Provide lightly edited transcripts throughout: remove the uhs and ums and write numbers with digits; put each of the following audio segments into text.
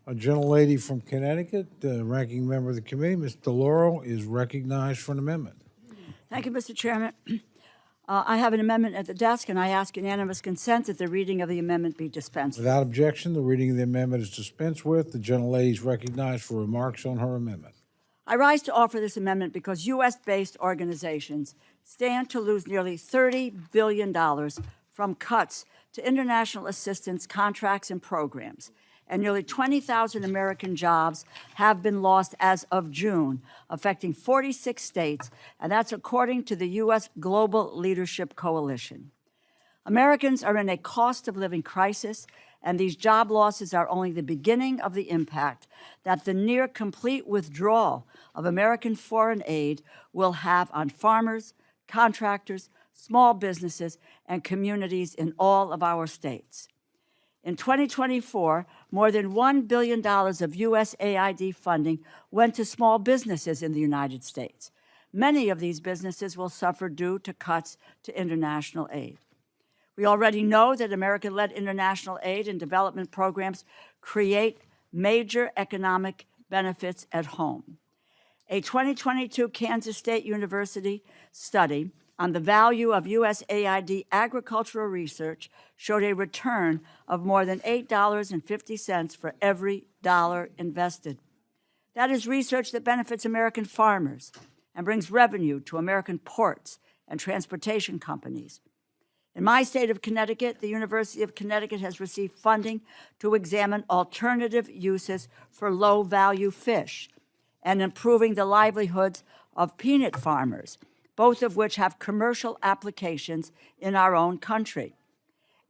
A gentlelady from Connecticut, the ranking member of the committee, Ms. DeLauro, is recognized for an amendment. Thank you, Mr. Chairman. I have an amendment at the desk, and I ask unanimous consent that the reading of the amendment be dispensed with. Without objection, the reading of the amendment is dispensed with. The gentlelady is recognized for remarks on her amendment. I rise to offer this amendment because U.S.-based organizations stand to lose nearly $30 billion from cuts to international assistance contracts and programs, and nearly 20,000 American jobs have been lost as of June, affecting 46 states, and that's according to the U.S. Global Leadership Coalition. Americans are in a cost of living crisis, and these job losses are only the beginning of the impact that the near complete withdrawal of American foreign aid will have on farmers, contractors, small businesses, and communities in all of our states. In 2024, more than $1 billion of USAID funding went to small businesses in the United States. Many of these businesses will suffer due to cuts to international aid. We already know that American-led international aid and development programs create major economic benefits at home. A 2022 Kansas State University study on the value of USAID agricultural research showed a return of more than $8.50 for every dollar invested. That is research that benefits American farmers and brings revenue to American ports and transportation companies. In my state of Connecticut, the University of Connecticut has received funding to examine alternative uses for low-value fish and improving the livelihoods of peanut farmers, both of which have commercial applications in our own country.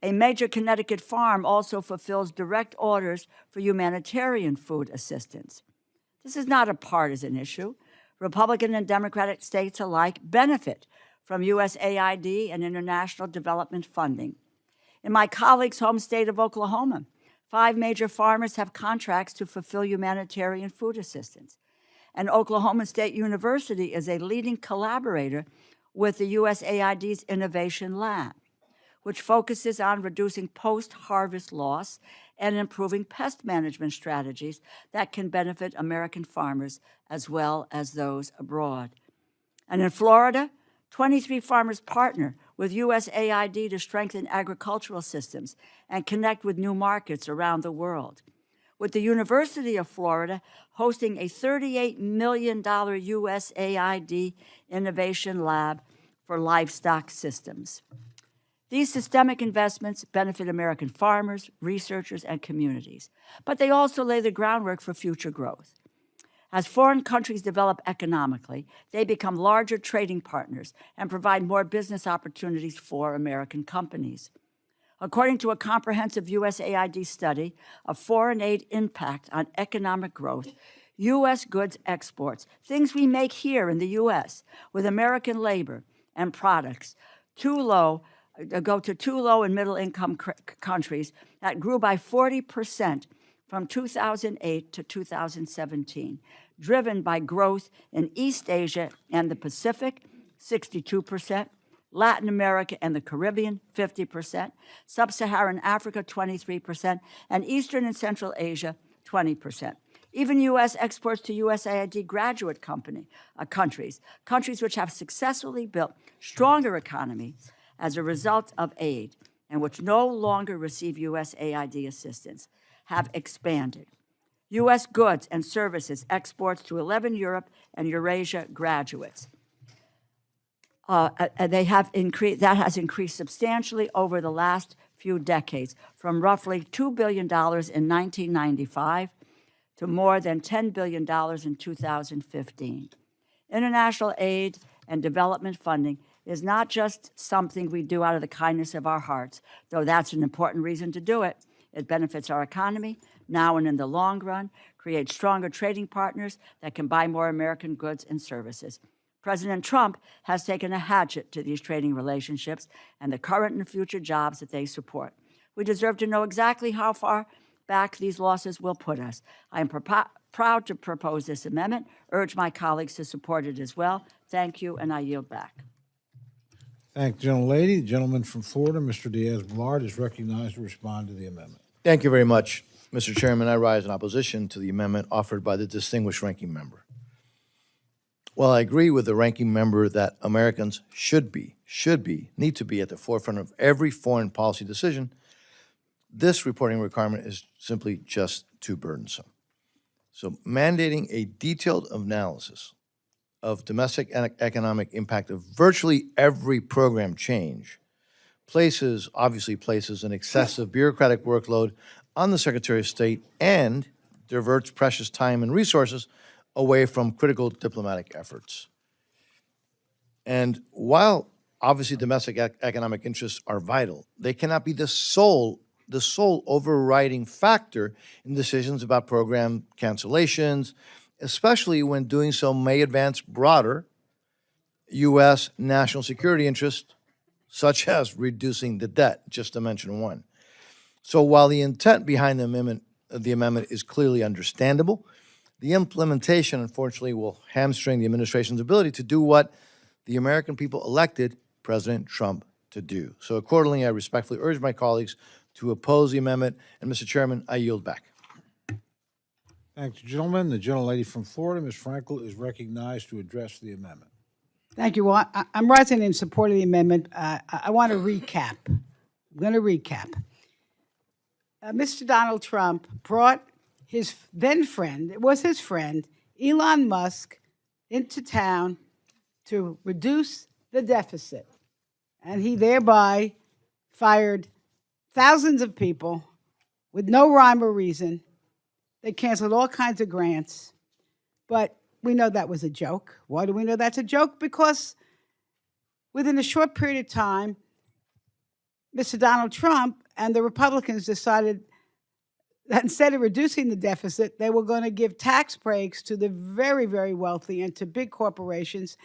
A major Connecticut farm also fulfills direct orders for humanitarian food assistance. This is not a partisan issue. Republican and Democratic states alike benefit from USAID and international development funding. In my colleague's home state of Oklahoma, 5 major farmers have contracts to fulfill humanitarian food assistance. And Oklahoma State University is a leading collaborator with the USAID's Innovation Lab, which focuses on reducing post-harvest loss and improving pest management strategies that can benefit American farmers as well as those abroad. And in Florida, 23 farmers partner with USAID to strengthen agricultural systems and connect with new markets around the world, with the University of Florida hosting a $38 million USAID Innovation Lab for livestock systems. These systemic investments benefit American farmers, researchers, and communities, but they also lay the groundwork for future growth. As foreign countries develop economically, they become larger trading partners and provide more business opportunities for American companies. According to a comprehensive USAID study of foreign aid impact on economic growth, U.S. goods exports, things we make here in the U.S. with American labor and products, go to too low and middle-income countries that grew by 40% from 2008 to 2017, driven by growth in East Asia and the Pacific, 62%, Latin America and the Caribbean, 50%, Sub-Saharan Africa, 23%, and Eastern and Central Asia, 20%. Even U.S. exports to USAID graduate countries which have successfully built stronger economies as a result of aid and which no longer receive USAID assistance, have expanded. U.S. goods and services exports to 11 Europe and Eurasia graduates. That has increased substantially over the last few decades, from roughly $2 billion in 1995 to more than $10 billion in 2015. International aid and development funding is not just something we do out of the kindness of our hearts, though that's an important reason to do it. It benefits our economy now and in the long run, creates stronger trading partners that can buy more American goods and services. President Trump has taken a hatchet to these trading relationships and the current and future jobs that they support. We deserve to know exactly how far back these losses will put us. I am proud to propose this amendment, urge my colleagues to support it as well. Thank you, and I yield back. Thank the gentlelady. The gentleman from Florida, Mr. Diaz-Balart, is recognized to respond to the amendment. Thank you very much. Mr. Chairman, I rise in opposition to the amendment offered by the distinguished ranking member. While I agree with the ranking member that Americans need to be at the forefront of every foreign policy decision, this reporting requirement is simply just too burdensome. So mandating a detailed analysis of domestic and economic impact of virtually every program change obviously places an excessive bureaucratic workload on the Secretary of State and diverts precious time and resources away from critical diplomatic efforts. And while obviously domestic economic interests are vital, they cannot be the sole overriding factor in decisions about program cancellations, especially when doing so may advance broader U.S. national security interests, such as reducing the debt, just to mention one. So while the intent behind the amendment is clearly understandable, the implementation, unfortunately, will hamstring the administration's ability to do what the American people elected President Trump to do. So accordingly, I respectfully urge my colleagues to oppose the amendment. And, Mr. Chairman, I yield back. Thank you, gentlemen. The gentlelady from Florida, Ms. Frankel, is recognized to address the amendment. Thank you. Well, I'm rising in support of the amendment. I want to recap. I'm going to recap. Mr. Donald Trump brought his then friend, it was his friend, Elon Musk, into town to reduce the deficit. And he thereby fired thousands of people with no rhyme or reason. They canceled all kinds of grants. But we know that was a joke. Why do we know that's a joke? Because within a short period of time, Mr. Donald Trump and the Republicans decided that instead of reducing the deficit, they were going to give tax breaks to the very, very wealthy and to big corporations,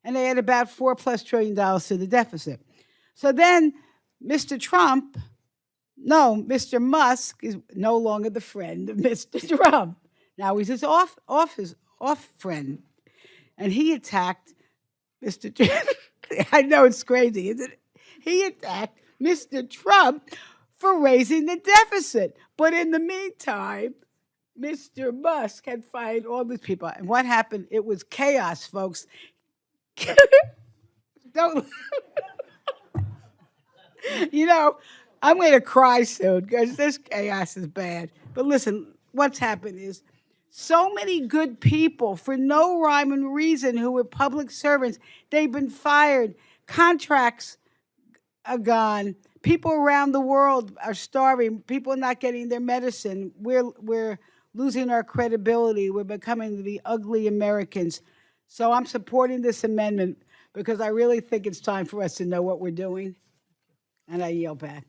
and they had about $4+ trillion to the deficit. So then Mr. Musk is no longer the friend of Mr. Trump. Now he's his off friend. And he attacked Mr. Trump. I know it's crazy, isn't it? He attacked Mr. Trump for raising the deficit. But in the meantime, Mr. Musk had fired all these people. And what happened? It was chaos, folks. Don't. I'm going to cry soon because this chaos is bad. But listen, what's happened is so many good people, for no rhyme and reason, who were public servants, they've been fired. Contracts are gone. People around the world are starving. People are not getting their medicine. We're losing our credibility. We're becoming the ugly Americans. So I'm supporting this amendment because I really think it's time for us to know what we're doing. And I yield back.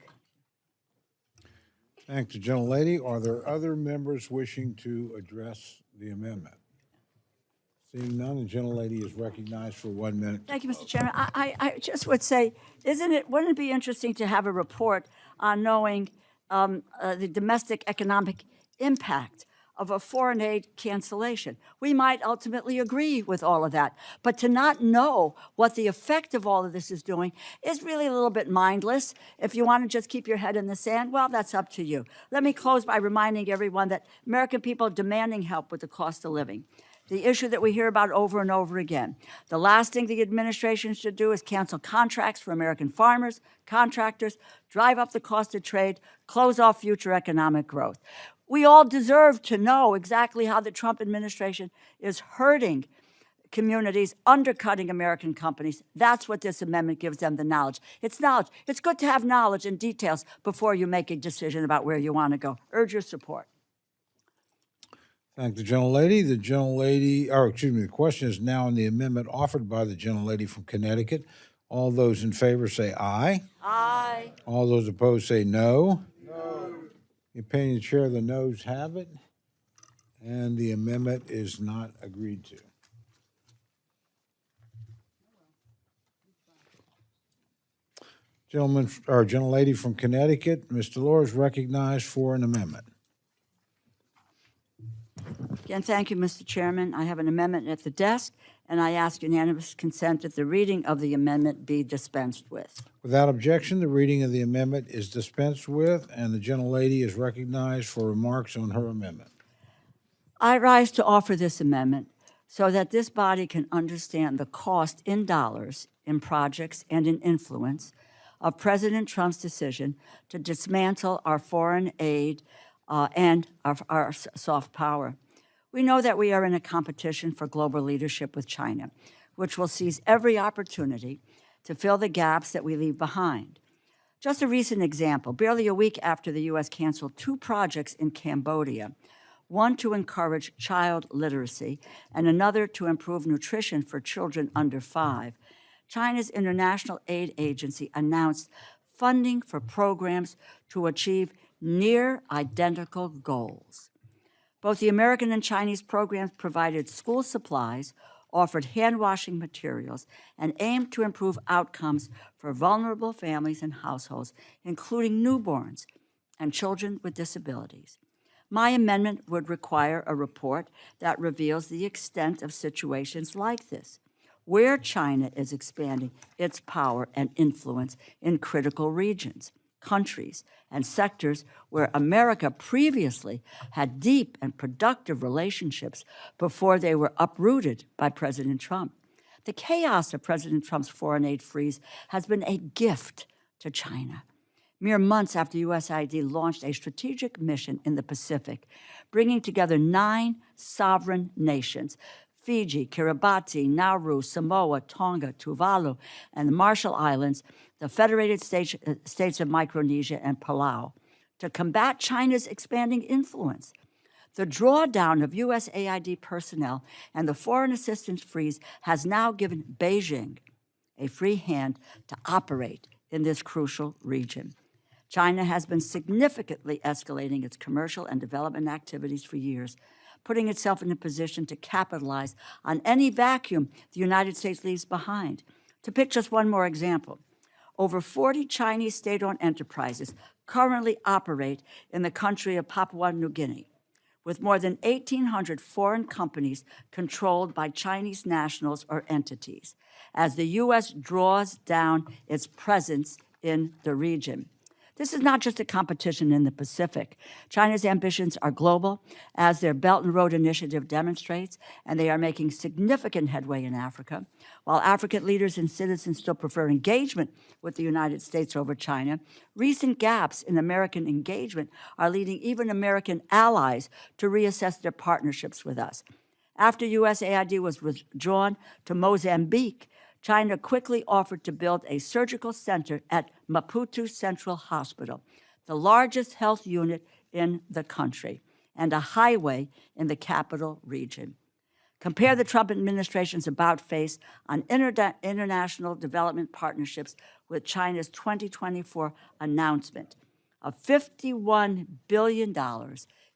Thank the gentlelady. Are there other members wishing to address the amendment? Seeing none, the gentlelady is recognized for 1 minute. Thank you, Mr. Chairman. I just would say, wouldn't it be interesting to have a report on knowing the domestic economic impact of a foreign aid cancellation? We might ultimately agree with all of that, but to not know what the effect of all of this is doing is really a little bit mindless. If you want to just keep your head in the sand, well, that's up to you. Let me close by reminding everyone that American people are demanding help with the cost of living, the issue that we hear about over and over again. The last thing the administration should do is cancel contracts for American farmers, contractors, drive up the cost of trade, close off future economic growth. We all deserve to know exactly how the Trump administration is hurting communities, undercutting American companies. That's what this amendment gives them, the knowledge. It's knowledge. It's good to have knowledge and details before you make a decision about where you want to go. Urge your support. Thank the gentlelady. The question is now on the amendment offered by the gentlelady from Connecticut. All those in favor say aye. Aye. All those opposed say no. No. The opinion of the chair, the noes have it, and the amendment is not agreed to. Gentlelady from Connecticut, Ms. Delors, is recognized for an amendment. Again, thank you, Mr. Chairman. I have an amendment at the desk, and I ask unanimous consent that the reading of the amendment be dispensed with. Without objection, the reading of the amendment is dispensed with, and the gentlelady is recognized for remarks on her amendment. I rise to offer this amendment so that this body can understand the cost in dollars, in projects, and in influence of President Trump's decision to dismantle our foreign aid and our soft power. We know that we are in a competition for global leadership with China, which will seize every opportunity to fill the gaps that we leave behind. Just a recent example, barely a week after the U.S. canceled 2 projects in Cambodia, one to encourage child literacy and another to improve nutrition for children under 5, China's International Aid Agency announced funding for programs to achieve near identical goals. Both the American and Chinese programs provided school supplies, offered hand-washing materials, and aimed to improve outcomes for vulnerable families and households, including newborns and children with disabilities. My amendment would require a report that reveals the extent of situations like this, where China is expanding its power and influence in critical regions, countries, and sectors where America previously had deep and productive relationships before they were uprooted by President Trump. The chaos of President Trump's foreign aid freeze has been a gift to China. Mere months after USAID launched a strategic mission in the Pacific, bringing together 9 sovereign nations, Fiji, Kiribati, Nauru, Samoa, Tonga, Tuvalu, and the Marshall Islands, the Federated States of Micronesia, and Palau, to combat China's expanding influence. The drawdown of USAID personnel and the foreign assistance freeze has now given Beijing a free hand to operate in this crucial region. China has been significantly escalating its commercial and development activities for years, putting itself in a position to capitalize on any vacuum the United States leaves behind. To pick just one more example, over 40 Chinese state-owned enterprises currently operate in the country of Papua New Guinea, with more than 1,800 foreign companies controlled by Chinese nationals or entities, as the U.S. draws down its presence in the region. This is not just a competition in the Pacific. China's ambitions are global, as their Belt and Road Initiative demonstrates, and they are making significant headway in Africa. While African leaders and citizens still prefer engagement with the United States over China, recent gaps in American engagement are leading even American allies to reassess their partnerships with us. After USAID was withdrawn to Mozambique, China quickly offered to build a surgical center at Maputo Central Hospital, the largest health unit in the country, and a highway in the capital region. Compare the Trump administration's about-face on international development partnerships with China's 2024 announcement of $51 billion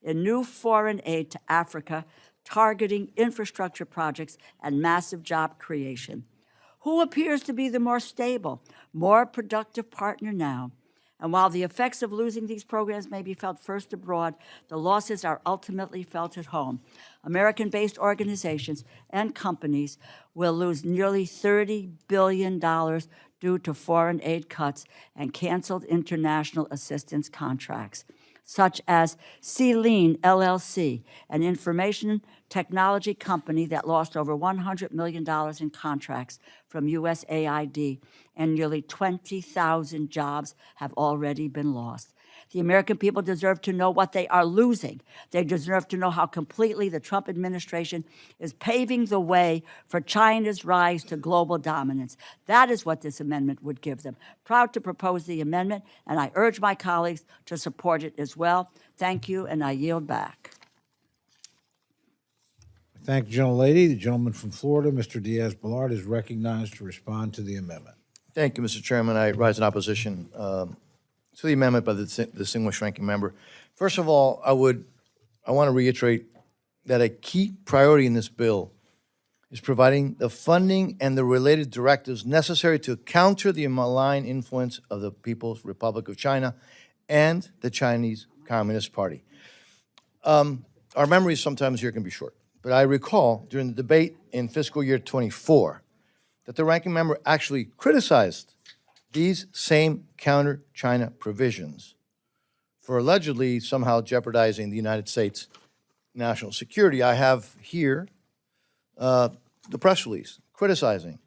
in new foreign aid to Africa, targeting infrastructure projects and massive job creation. Who appears to be the more stable, more productive partner now? And while the effects of losing these programs may be felt first abroad, the losses are ultimately felt at home. American-based organizations and companies will lose nearly $30 billion due to foreign aid cuts and canceled international assistance contracts, such as Celine LLC, an information technology company that lost over $100 million in contracts from USAID, and nearly 20,000 jobs have already been lost. The American people deserve to know what they are losing. They deserve to know how completely the Trump administration is paving the way for China's rise to global dominance. That is what this amendment would give them. Proud to propose the amendment, and I urge my colleagues to support it as well. Thank you, and I yield back. Thank the gentlelady. The gentleman from Florida, Mr. Diaz-Balart, is recognized to respond to the amendment. Thank you, Mr. Chairman. I rise in opposition to the amendment by the distinguished ranking member. First of all, I want to reiterate that a key priority in this bill is providing the funding and the related directives necessary to counter the malign influence of the People's Republic of China and the Chinese Communist Party. Our memories sometimes here can be short. but I recall during the debate in fiscal year '24 that the ranking member actually criticized these same counter-China provisions for allegedly somehow jeopardizing the United States' national security. I have here the press release criticizing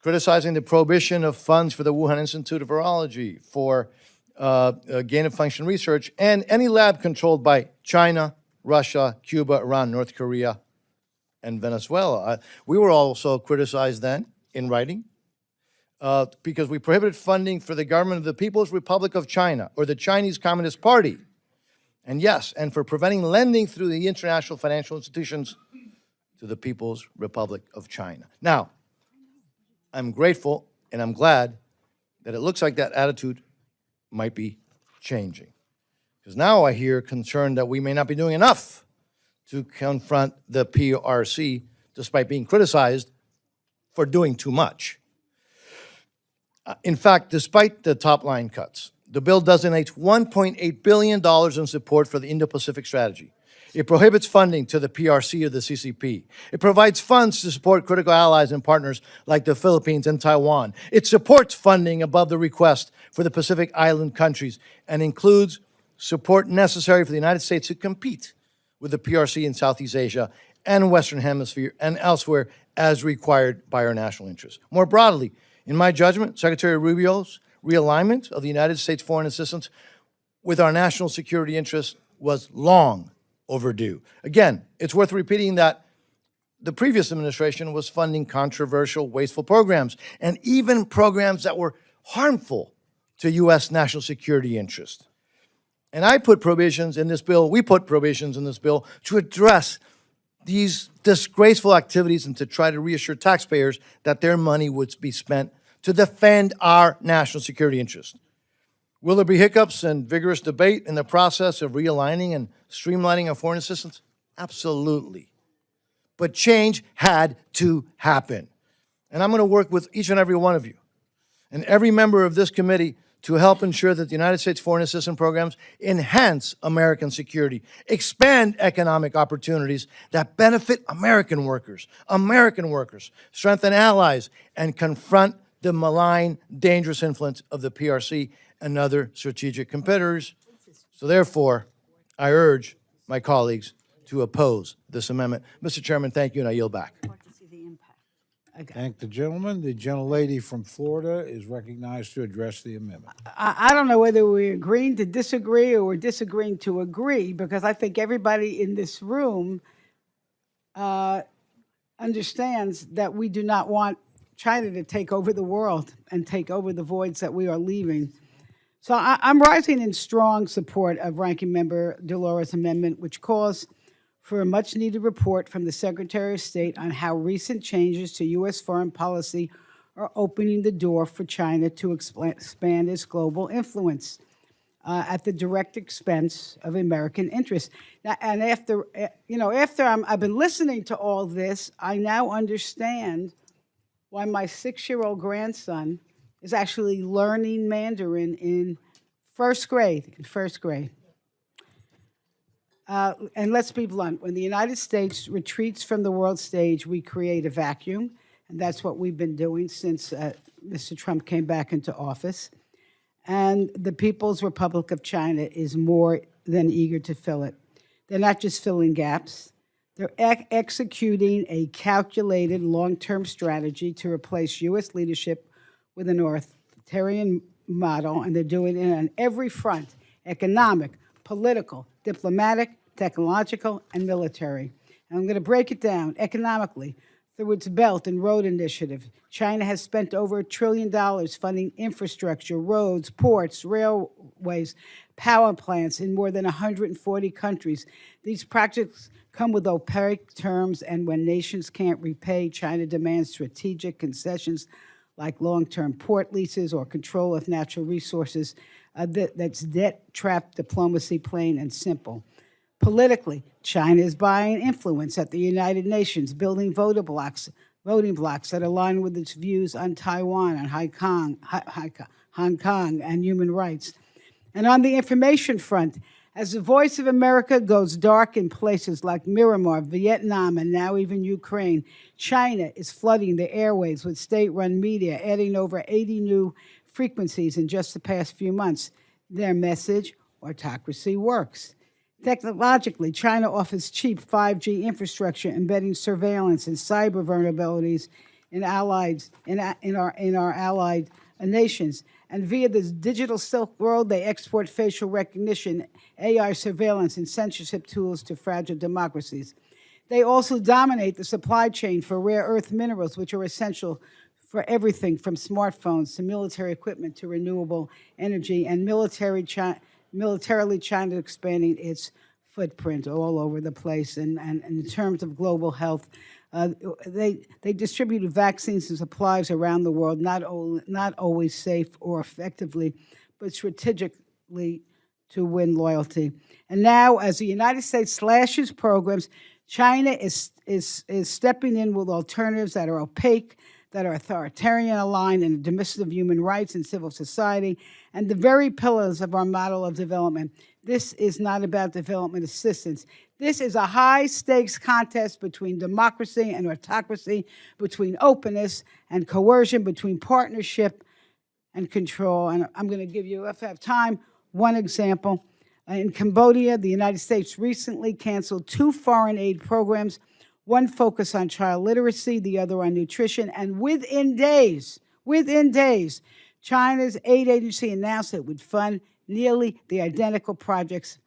the prohibition of funds for the Wuhan Institute of Virology, for gain-of-function research, and any lab controlled by China, Russia, Cuba, Iran, North Korea, and Venezuela. We were also criticized then in writing because we prohibited funding for the government of the People's Republic of China or the Chinese Communist Party. And yes, and for preventing lending through the international financial institutions to the People's Republic of China. Now, I'm grateful and I'm glad that it looks like that attitude might be changing. Because now I hear concern that we may not be doing enough to confront the PRC despite being criticized for doing too much. In fact, despite the top line cuts, the bill designates $1.8 billion in support for the Indo-Pacific strategy. It prohibits funding to the PRC or the CCP. It provides funds to support critical allies and partners like the Philippines and Taiwan. It supports funding above the request for the Pacific Island countries and includes support necessary for the United States to compete with the PRC in Southeast Asia and Western Hemisphere and elsewhere as required by our national interests. More broadly, in my judgment, Secretary Rubio's realignment of the United States foreign assistance with our national security interests was long overdue. Again, it's worth repeating that the previous administration was funding controversial, wasteful programs, and even programs that were harmful to U.S. national security interests. And I put provisions in this bill, we put provisions in this bill to address these disgraceful activities and to try to reassure taxpayers that their money would be spent to defend our national security interests. Will there be hiccups and vigorous debate in the process of realigning and streamlining our foreign assistance? Absolutely. But change had to happen. And I'm going to work with each and every one of you and every member of this committee to help ensure that the United States foreign assistance programs enhance American security, expand economic opportunities that benefit American workers, strengthen allies, and confront the malign, dangerous influence of the PRC and other strategic competitors. So therefore, I urge my colleagues to oppose this amendment. Mr. Chairman, thank you, and I yield back. Thank the gentleman. The gentlelady from Florida is recognized to address the amendment. I don't know whether we're agreeing to disagree or we're disagreeing to agree, because I think everybody in this room understands that we do not want China to take over the world and take over the voids that we are leaving. So I'm rising in strong support of Ranking Member DeLaura's amendment, which calls for a much-needed report from the Secretary of State on how recent changes to U.S. foreign policy are opening the door for China to expand its global influence at the direct expense of American interests. Now, and after I've been listening to all this, I now understand why my 6-year-old grandson is actually learning Mandarin in first grade. And let's be blunt, when the United States retreats from the world stage, we create a vacuum, and that's what we've been doing since Mr. Trump came back into office. And the People's Republic of China is more than eager to fill it. They're not just filling gaps, they're executing a calculated long-term strategy to replace U.S. leadership with an authoritarian model, and they're doing it on every front: economic, political, diplomatic, technological, and military. And I'm going to break it down economically. Through its Belt and Road Initiative, China has spent over $1 trillion funding infrastructure, roads, ports, railways, power plants in more than 140 countries. These projects come with opaque terms, and when nations can't repay, China demands strategic concessions like long-term port leases or control of natural resources. That's debt-trapped diplomacy, plain and simple. Politically, China is buying influence at the United Nations, building voting blocks that align with its views on Taiwan and Hong Kong and human rights. And on the information front, As the voice of America goes dark in places like Myanmar, Vietnam, and now even Ukraine, China is flooding the airwaves with state-run media, adding over 80 new frequencies in just the past few months. Their message, autocracy works. Technologically, China offers cheap 5G infrastructure, embedding surveillance and cyber vulnerabilities in our allied nations. And via the digital Silk Road, they export facial recognition, AI surveillance, and censorship tools to fragile democracies. They also dominate the supply chain for rare earth minerals, which are essential for everything from smartphones to military equipment to renewable energy, and militarily China expanding its footprint all over the place. And in terms of global health, they distribute vaccines and supplies around the world, not always safe or effectively, but strategically to win loyalty. And now, as the United States slashes programs, China is stepping in with alternatives that are opaque, that are authoritarian aligned, and dismissive of human rights and civil society, and the very pillars of our model of development. This is not about development assistance. This is a high-stakes contest between democracy and autocracy, between openness and coercion, between partnership and control. And I'm going to give you, if I have time, one example. In Cambodia, the United States recently canceled 2 foreign aid programs, one focused on child literacy, the other on nutrition, and within days, China's aid agency announced it would fund nearly the identical projects.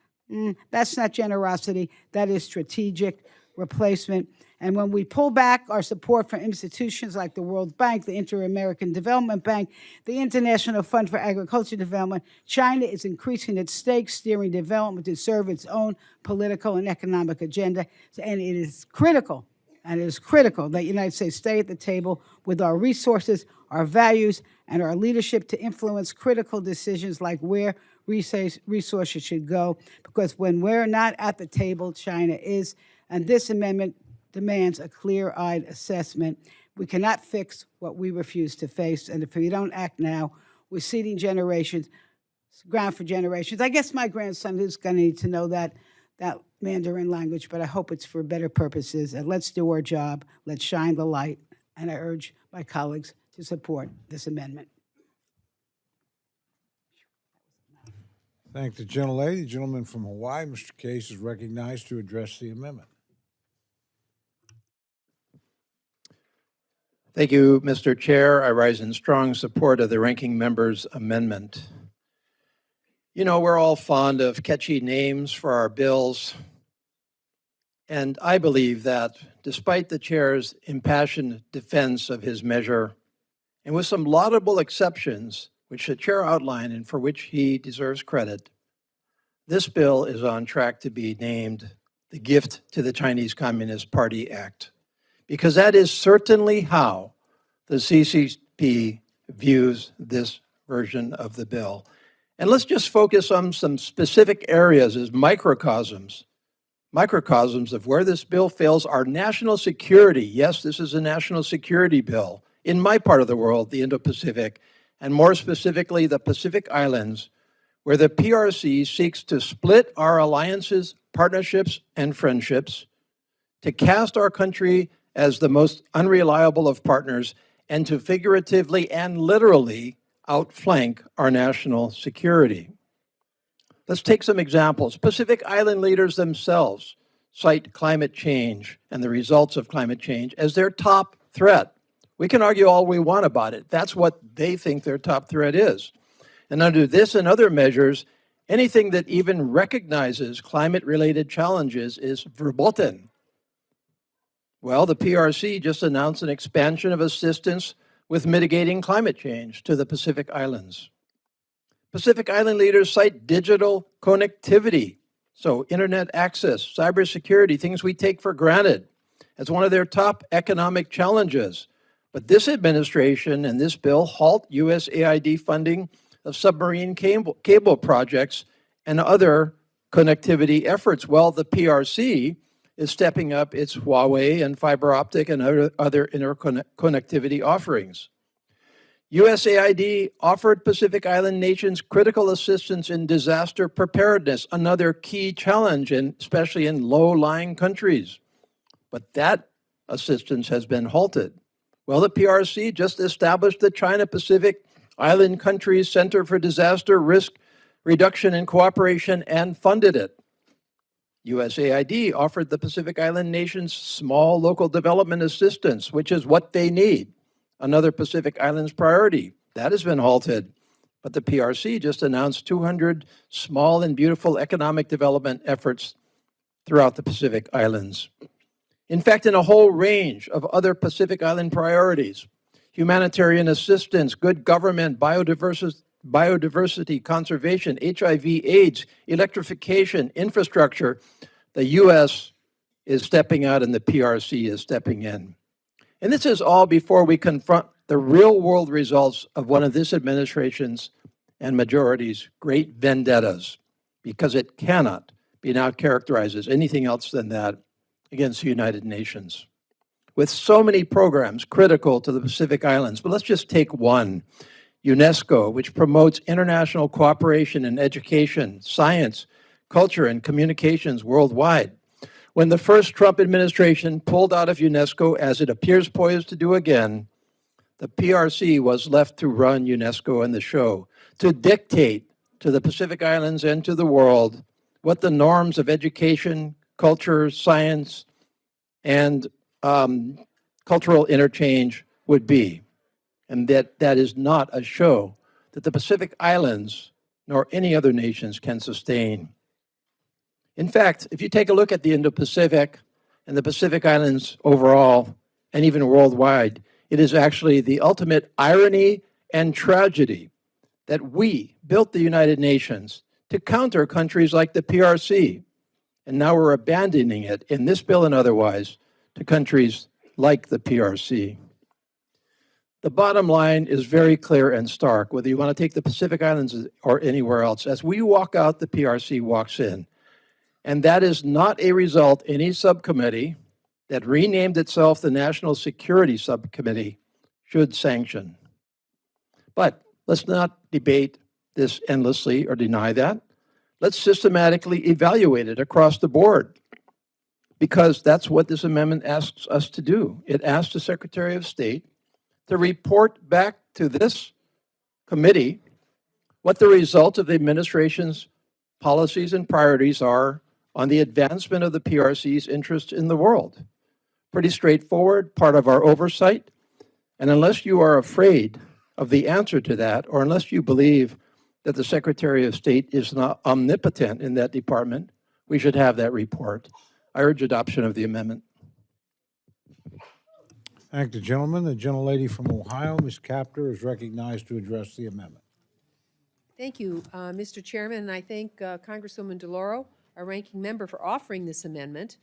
That's not generosity, that is strategic replacement. And when we pull back our support for institutions like the World Bank, the Inter-American Development Bank, the International Fund for Agricultural Development, China is increasing its stakes, steering development to serve its own political and economic agenda. And it is critical, that the United States stay at the table with our resources, our values, and our leadership to influence critical decisions like where resources should go. Because when we're not at the table, China is. And this amendment demands a clear-eyed assessment. We cannot fix what we refuse to face, and if we don't act now, we're ceding ground for generations. I guess my grandson is going to need to know that Mandarin language, but I hope it's for better purposes. And let's do our job. Let's shine the light. And I urge my colleagues to support this amendment. Thank the gentlelady. The gentleman from Hawaii, Mr. Case, is recognized to address the amendment. Thank you, Mr. Chair. I rise in strong support of the ranking member's amendment. You know, we're all fond of catchy names for our bills, and I believe that despite the chair's impassioned defense of his measure, and with some laudable exceptions, which the chair outlined and for which he deserves credit, this bill is on track to be named the Gift to the Chinese Communist Party Act, because that is certainly how the CCP views this version of the bill. And let's just focus on some specific areas as microcosms of where this bill fails our national security. Yes, this is a national security bill. In my part of the world, the Indo-Pacific, and more specifically, the Pacific Islands, where the PRC seeks to split our alliances, partnerships, and friendships, to cast our country as the most unreliable of partners, and to figuratively and literally outflank our national security. Let's take some examples. Pacific Island leaders themselves cite climate change and the results of climate change as their top threat. We can argue all we want about it. That's what they think their top threat is. And under this and other measures, anything that even recognizes climate-related challenges is verboten. Well, the PRC just announced an expansion of assistance with mitigating climate change to the Pacific Islands. Pacific Island leaders cite digital connectivity, so internet access, cybersecurity, things we take for granted, as one of their top economic challenges. But this administration and this bill halt USAID funding of submarine cable projects and other connectivity efforts, while the PRC is stepping up its Huawei and fiber optic and other interconnectivity offerings. USAID offered Pacific Island nations critical assistance in disaster preparedness, another key challenge, especially in low-lying countries. But that assistance has been halted. Well, the PRC just established the China-Pacific Island Countries Center for Disaster Risk Reduction and Cooperation and funded it. USAID offered the Pacific Island nations small local development assistance, which is what they need. Another Pacific Islands priority. That has been halted. But the PRC just announced 200 small and beautiful economic development efforts throughout the Pacific Islands. In fact, in a whole range of other Pacific Island priorities, humanitarian assistance, good government, biodiversity conservation, HIV/AIDS, electrification, infrastructure, the U.S. is stepping out and the PRC is stepping in. And this is all before we confront the real world results of one of this administration's and majority's great vendettas, because it cannot be now characterized as anything else than that against the United Nations. With so many programs critical to the Pacific Islands, but let's just take one, UNESCO, which promotes international cooperation in education, science, culture, and communications worldwide. When the first Trump administration pulled out of UNESCO, as it appears poised to do again, the PRC was left to run UNESCO and the show, to dictate to the Pacific Islands and to the world what the norms of education, culture, science, and cultural interchange would be. And that is not a show that the Pacific Islands nor any other nations can sustain. In fact, if you take a look at the Indo-Pacific and the Pacific Islands overall, and even worldwide, it is actually the ultimate irony and tragedy that we built the United Nations to counter countries like the PRC, and now we're abandoning it in this bill and otherwise to countries like the PRC. The bottom line is very clear and stark, whether you want to take the Pacific Islands or anywhere else. As we walk out, the PRC walks in. And that is not a result any subcommittee that renamed itself the National Security Subcommittee should sanction. But let's not debate this endlessly or deny that. Let's systematically evaluate it across the board, because that's what this amendment asks us to do. It asks the Secretary of State to report back to this committee what the result of the administration's policies and priorities are on the advancement of the PRC's interests in the world. Pretty straightforward, part of our oversight. And unless you are afraid of the answer to that, or unless you believe that the Secretary of State is not omnipotent in that department, we should have that report. I urge adoption of the amendment. Thank the gentleman. The gentlelady from Ohio, Ms. Capter, is recognized to address the amendment. Thank you, Mr. Chairman, and I thank Congresswoman DeLauro, our ranking member, for offering this amendment,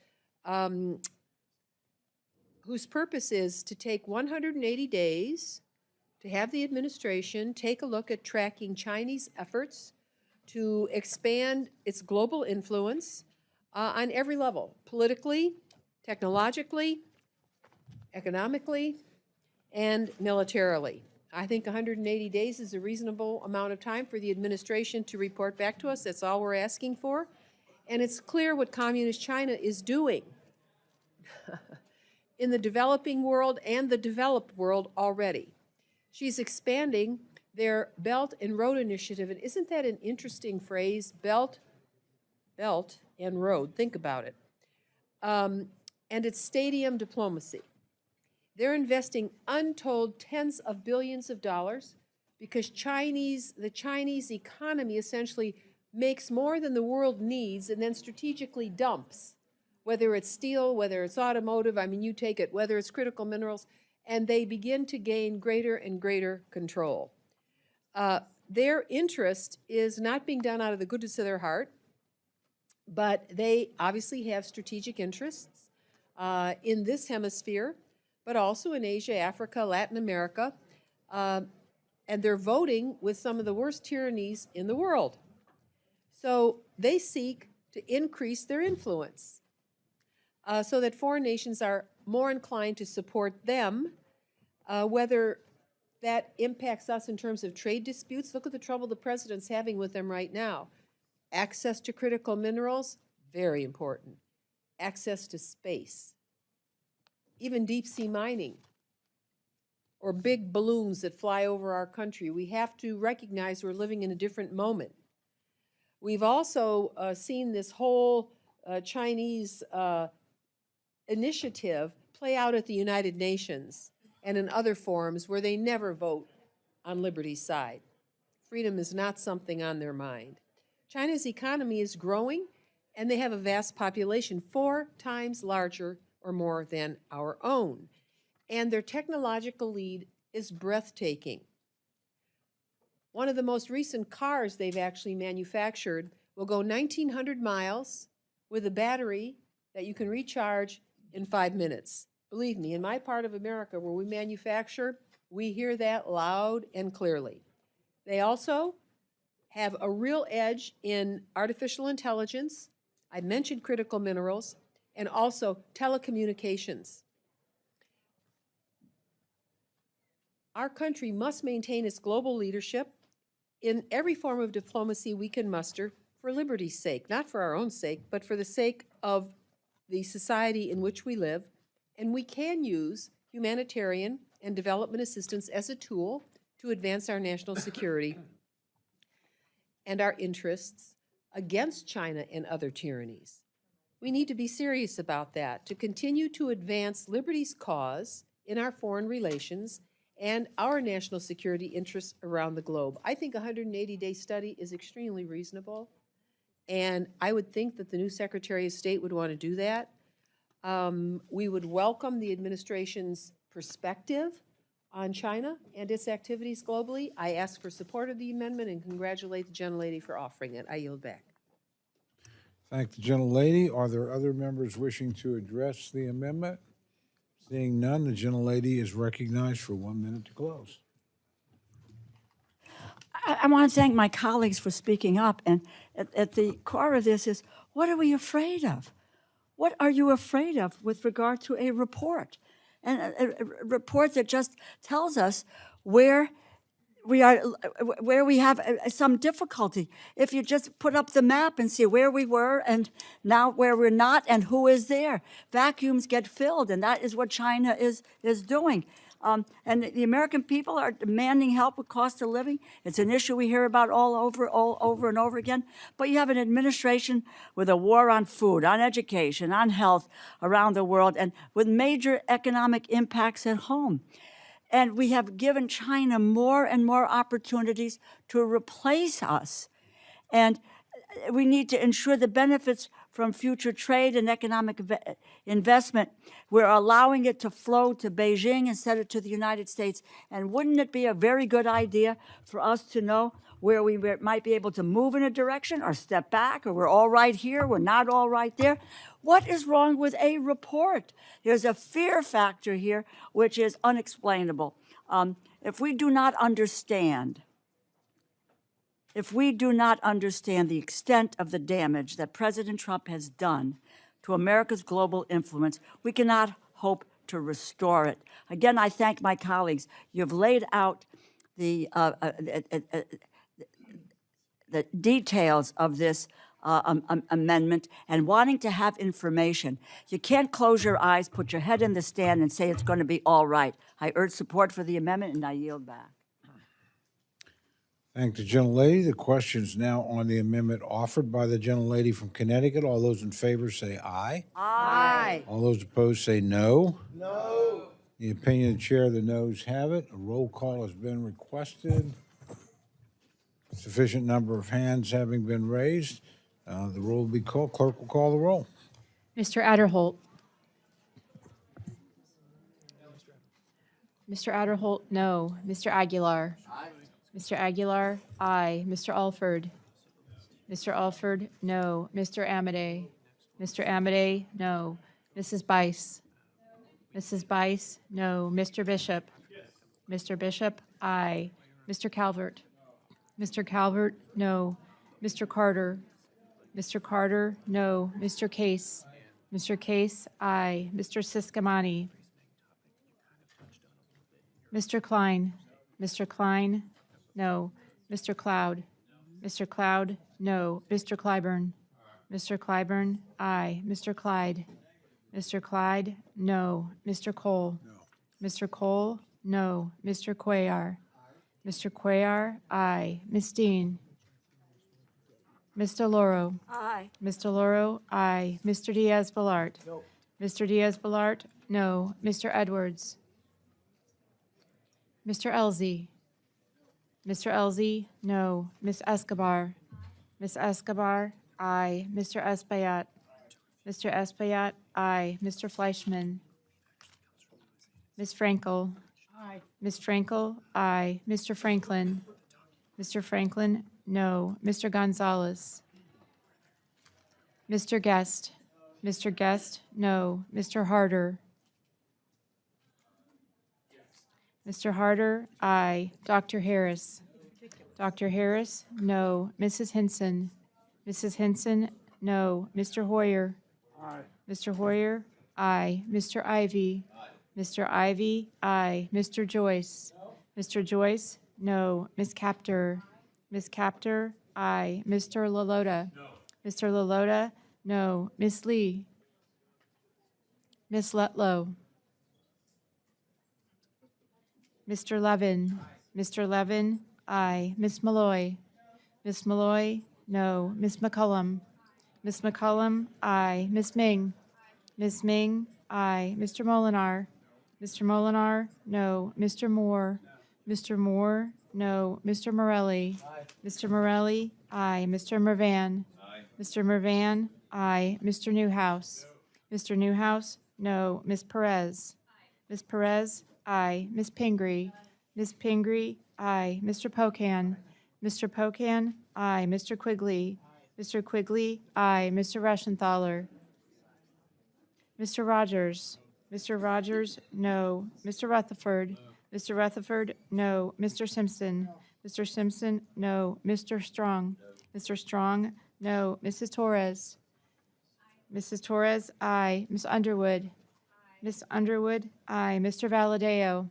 whose purpose is to take 180 days to have the administration take a look at tracking Chinese efforts to expand its global influence on every level, politically, technologically, economically, and militarily. I think 180 days is a reasonable amount of time for the administration to report back to us. That's all we're asking for. And it's clear what Communist China is doing in the developing world and the developed world already. She's expanding their Belt and Road Initiative. And isn't that an interesting phrase? Belt and road. Think about it. And it's stadium diplomacy. They're investing untold tens of billions of dollars because the Chinese economy essentially makes more than the world needs and then strategically dumps, whether it's steel, whether it's automotive, I mean, you take it, whether it's critical minerals, and they begin to gain greater and greater control. Their interest is not being done out of the goodness of their heart, but they obviously have strategic interests in this hemisphere, but also in Asia, Africa, Latin America, and they're voting with some of the worst tyrannies in the world. So they seek to increase their influence so that foreign nations are more inclined to support them, whether that impacts us in terms of trade disputes. Look at the trouble the president's having with them right now. Access to critical minerals, very important. Access to space, even deep sea mining, or big balloons that fly over our country. We have to recognize we're living in a different moment. We've also seen this whole Chinese initiative play out at the United Nations and in other forums where they never vote on liberty's side. Freedom is not something on their mind. China's economy is growing, and they have a vast population, 4 times larger or more than our own. And their technological lead is breathtaking. One of the most recent cars they've actually manufactured will go 1,900 miles with a battery that you can recharge in 5 minutes. Believe me, in my part of America where we manufacture, we hear that loud and clearly. They also have a real edge in artificial intelligence. I mentioned critical minerals, and also telecommunications. Our country must maintain its global leadership in every form of diplomacy we can muster for liberty's sake, not for our own sake, but for the sake of the society in which we live. And we can use humanitarian and development assistance as a tool to advance our national security and our interests against China and other tyrannies. We need to be serious about that, to continue to advance liberty's cause in our foreign relations and our national security interests around the globe. I think a 180-day study is extremely reasonable, and I would think that the new Secretary of State would want to do that. We would welcome the administration's perspective on China and its activities globally. I ask for support of the amendment and congratulate the gentlelady for offering it. I yield back. Thank the gentlelady. Are there other members wishing to address the amendment? Seeing none, the gentlelady is recognized for 1 minute to close. I want to thank my colleagues for speaking up. And at the core of this is, what are we afraid of? What are you afraid of with regard to a report? And a report that just tells us where we are, where we have some difficulty. If you just put up the map and see where we were and now where we're not and who is there, vacuums get filled, and that is what China is doing. And the American people are demanding help with cost of living. It's an issue we hear about all over and over again. But you have an administration with a war on food, on education, on health around the world, and with major economic impacts at home. And we have given China more and more opportunities to replace us. And we need to ensure the benefits from future trade and economic investment. We're allowing it to flow to Beijing instead of to the United States. And wouldn't it be a very good idea for us to know where we might be able to move in a direction or step back, or we're all right here, we're not all right there? What is wrong with a report? There's a fear factor here which is unexplainable. If we do not understand the extent of the damage that President Trump has done to America's global influence, we cannot hope to restore it. Again, I thank my colleagues. You've laid out the details of this amendment and wanting to have information. You can't close your eyes, put your head in the stand, and say it's going to be all right. I urge support for the amendment, and I yield back. Thank the gentlelady. The question is now on the amendment offered by the gentlelady from Connecticut. All those in favor say aye. Aye. All those opposed say no. No. The opinion of the chair, the noes have it. A roll call has been requested. Sufficient number of hands having been raised, the roll will be called. Clerk will call the roll. Mr. Adderholt. Mr. Adderholt, no. Mr. Aguilar. Aye. Mr. Aguilar, aye. Mr. Alford. Mr. Alford, no. Mr. Amadei. Mr. Amadei, no. Mrs. Bice. Mrs. Bice, no. Mr. Bishop. Mr. Bishop, aye. Mr. Calvert. Mr. Calvert, no. Mr. Carter. Mr. Carter, no. Mr. Case. Mr. Case, aye. Mr. Siscamani. Mr. Klein. Mr. Klein, no. Mr. Cloud, Mr. Cloud, no. Mr. Clyburn, Mr. Clyburn, aye. Mr. Clyde, Mr. Clyde, no. Mr. Cole, Mr. Cole, no. Mr. Cuellar, Mr. Cuellar, aye. Ms. Dean, Ms. DeLauro, Aye. Ms. DeLauro, aye. Mr. Diaz-Balart, Mr. Diaz-Balart, no. Mr. Edwards, Mr. Elzey, Mr. Elzey, no. Ms. Escobar, Ms. Escobar, aye. Mr. Espaillat, Mr. Espaillat, aye. Mr. Fleischman, Ms. Frankel, Aye. Ms. Frankel, aye. Mr. Franklin, Mr. Franklin, no. Mr. Gonzalez, Mr. Guest, Mr. Guest, no. Mr. Harder, Mr. Harder, aye. Dr. Harris, Dr. Harris, no. Mrs. Hinson, Mrs. Hinson, no. Mr. Hoyer, Mr. Hoyer, aye. Mr. Ivy, Mr. Ivy, aye. Mr. Joyce, Mr. Joyce, no. Ms. Capter, Ms. Capter, aye. Mr. Lalota, Mr. Lalota, no. Ms. Lee, Ms. Letlow, Mr. Levin, Mr. Levin, aye. Ms. Malloy, Ms. Malloy, no. Ms. McCullum, Ms. McCullum, aye. Ms. Ming, Ms. Ming, aye. Mr. Molinar, Mr. Molinar, no. Mr. Moore, Mr. Moore, no. Mr. Morelli, Mr. Morelli, aye. Mr. Mervan, Mr. Mervan, aye. Mr. Newhouse, Mr. Newhouse, no. Ms. Perez, Ms. Perez, aye. Ms. Pingree, Ms. Pingree, aye. Mr. Pocan, Mr. Pocan, aye. Mr. Quigley, Mr. Quigley, aye. Mr. Reschenthaler, Mr. Rogers, Mr. Rogers, no. Mr. Rutherford, Mr. Rutherford, no. Mr. Simpson, Mr. Simpson, no. Mr. Strong, Mr. Strong, no. Mrs. Torres, Mrs. Torres, aye. Ms. Underwood, Ms. Underwood, aye. Mr. Valadeo,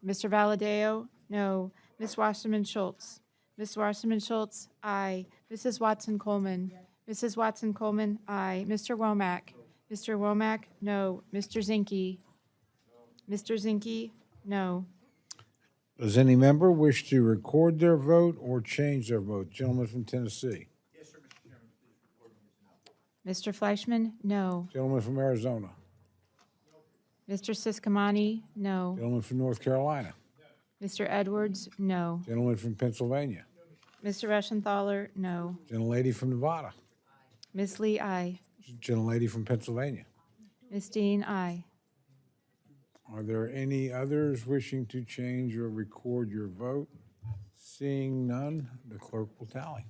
Mr. Valadeo, no. Ms. Wasserman Schultz, Ms. Wasserman Schultz, aye. Mrs. Watson Coleman, Mrs. Watson Coleman, aye. Mr. Womack, Mr. Womack, no. Mr. Zinke, Mr. Zinke, no. Does any member wish to record their vote or change their vote? Gentleman from Tennessee. Mr. Fleischman, no. Gentleman from Arizona. Mr. Siscomani, no. Gentleman from North Carolina. Mr. Edwards, no. Gentleman from Pennsylvania. Mr. Reschenthaler, no. Gentlelady from Nevada. Ms. Lee, aye. Gentlelady from Pennsylvania. Ms. Dean, aye. Are there any others wishing to change or record your vote? Seeing none, the clerk will tally.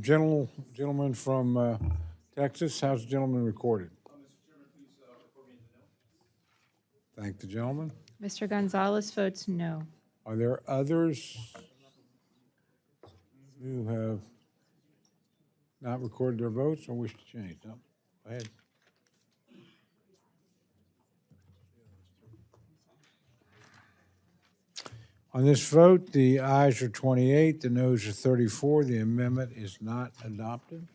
Gentleman from Texas, how's the gentleman recorded? Thank the gentleman. Mr. Gonzalez votes no. Are there others who have not recorded their votes or wish to change? No, go ahead. On this vote, the ayes are 28, the noes are 34. The amendment is not adopted.